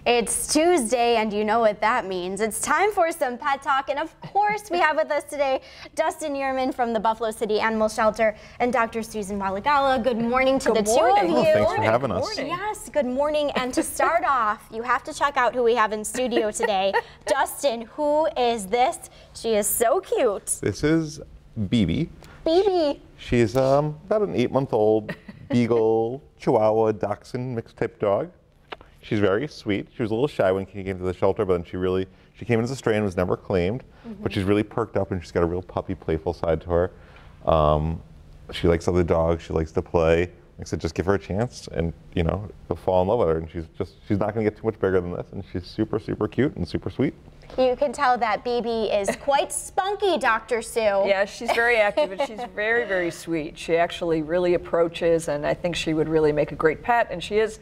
It's Tuesday, and you know what that means. It's time for some pet talk, and of course we have with us today Dustin Yearman from the Buffalo City Animal Shelter and Dr. Susan Walagala. Good morning to the two of you. Thanks for having us. Yes, good morning. And to start off, you have to check out who we have in studio today. Dustin, who is this? She is so cute. This is BB. BB. She's about an 8-month-old Beagle, Chihuahua, Dachshund mixed type dog. She's very sweet. She was a little shy when she came to the shelter, but then she came in as a stray and was never claimed. But she's really perked up, and she's got a real puppy, playful side to her. She likes other dogs. She likes to play. Like I said, just give her a chance, and you'll fall in love with her. And she's not going to get too much bigger than this, and she's super, super cute and super sweet. You can tell that BB is quite spunky, Dr. Sue. Yeah, she's very active, and she's very, very sweet. She actually really approaches, and I think she would really make a great pet, and she is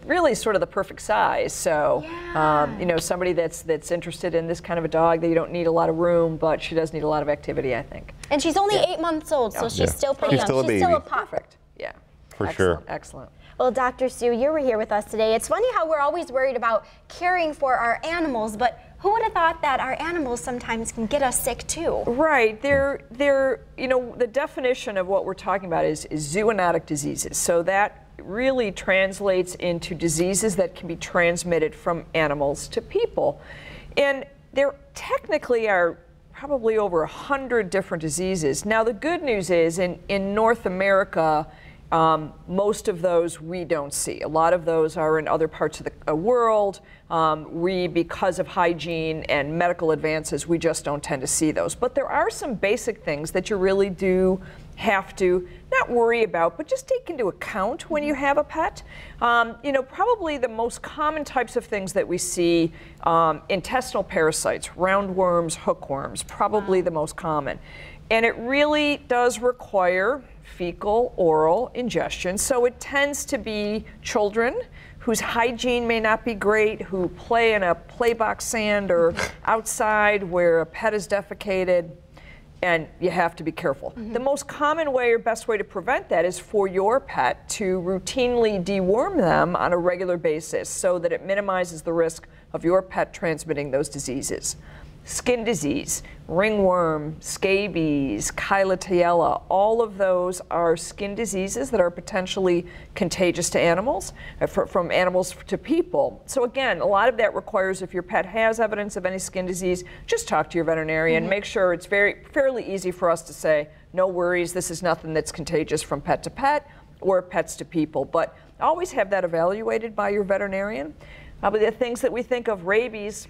really sort of the perfect size. So, yeah. Somebody that's interested in this kind of a dog, that you don't need a lot of room, but she does need a lot of activity, I think. And she's only 8 months old, so she's still pretty young. She's still a pup. Perfect. Yeah. For sure. Excellent. Well, Dr. Sue, you were here with us today. It's funny how we're always worried about caring for our animals, but who would have thought that our animals sometimes can get us sick too? Right. The definition of what we're talking about is zoonotic diseases. So that really translates into diseases that can be transmitted from animals to people. And there technically are probably over 100 different diseases. Now, the good news is in North America, most of those we don't see. A lot of those are in other parts of the world. Because of hygiene and medical advances, we just don't tend to see those. But there are some basic things that you really do have to not worry about, but just take into account when you have a pet. Probably the most common types of things that we see, intestinal parasites, roundworms, hookworms, probably the most common. And it really does require fecal oral ingestion, so it tends to be children whose hygiene may not be great, who play in a playbox sand or outside where a pet is defecated, and you have to be careful. The most common way or best way to prevent that is for your pet to routinely deworm them on a regular basis so that it minimizes the risk of your pet transmitting those diseases. Skin disease, ringworm, scabies, chyletiella, all of those are skin diseases that are potentially contagious to animals, from animals to people. So again, a lot of that requires, if your pet has evidence of any skin disease, just talk to your veterinarian. Make sure it's fairly easy for us to say, no worries, this is nothing that's contagious from pet to pet or pets to people. But always have that evaluated by your veterinarian. Probably the things that we think of, rabies,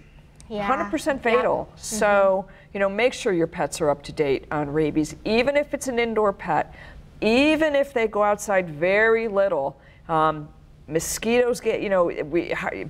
100% fatal. Yeah. So, make sure your pets are up to date on rabies, even if it's an indoor pet, even if they go outside very little. Mosquitoes get,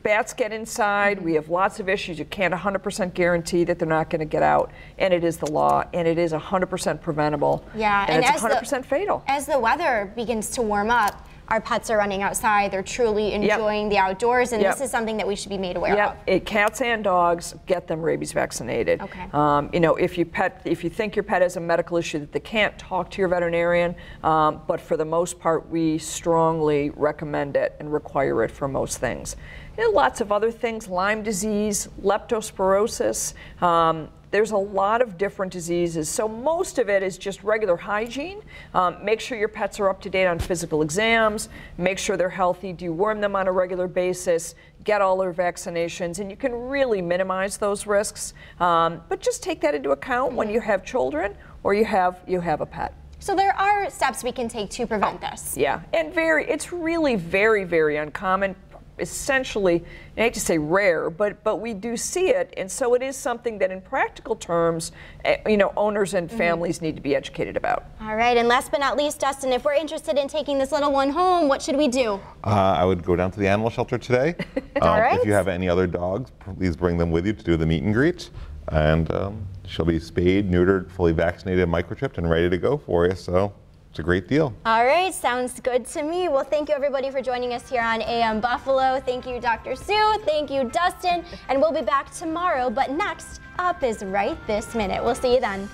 bats get inside. We have lots of issues. You can't 100% guarantee that they're not going to get out. And it is the law, and it is 100% preventable. Yeah, and it's 100% fatal. As the weather begins to warm up, our pets are running outside, they're truly enjoying the outdoors, and this is something that we should be made aware of. Cats and dogs, get them rabies vaccinated. Okay. If you think your pet has a medical issue that they can't, talk to your veterinarian, but for the most part, we strongly recommend it and require it for most things. Lots of other things, Lyme disease, leptospirosis, there's a lot of different diseases, so most of it is just regular hygiene. Make sure your pets are up to date on physical exams, make sure they're healthy, deworm them on a regular basis, get all their vaccinations, and you can really minimize those risks. But just take that into account when you have children or you have a pet. So there are steps we can take to prevent this. Yeah, and it's really very, very uncommon. Essentially, I hate to say rare, but we do see it, and so it is something that in practical terms, owners and families need to be educated about. All right, and last but not least, Dustin, if we're interested in taking this little one home, what should we do? I would go down to the animal shelter today. All right. If you have any other dogs, please bring them with you to do the meet and greet, and she'll be spayed, neutered, fully vaccinated, microchipped, and ready to go for you, so it's a great deal. All right, sounds good to me. Well, thank you everybody for joining us here on AM Buffalo. Thank you, Dr. Sue. Thank you, Dustin. And we'll be back tomorrow, but next up is Right This Minute. We'll see you then.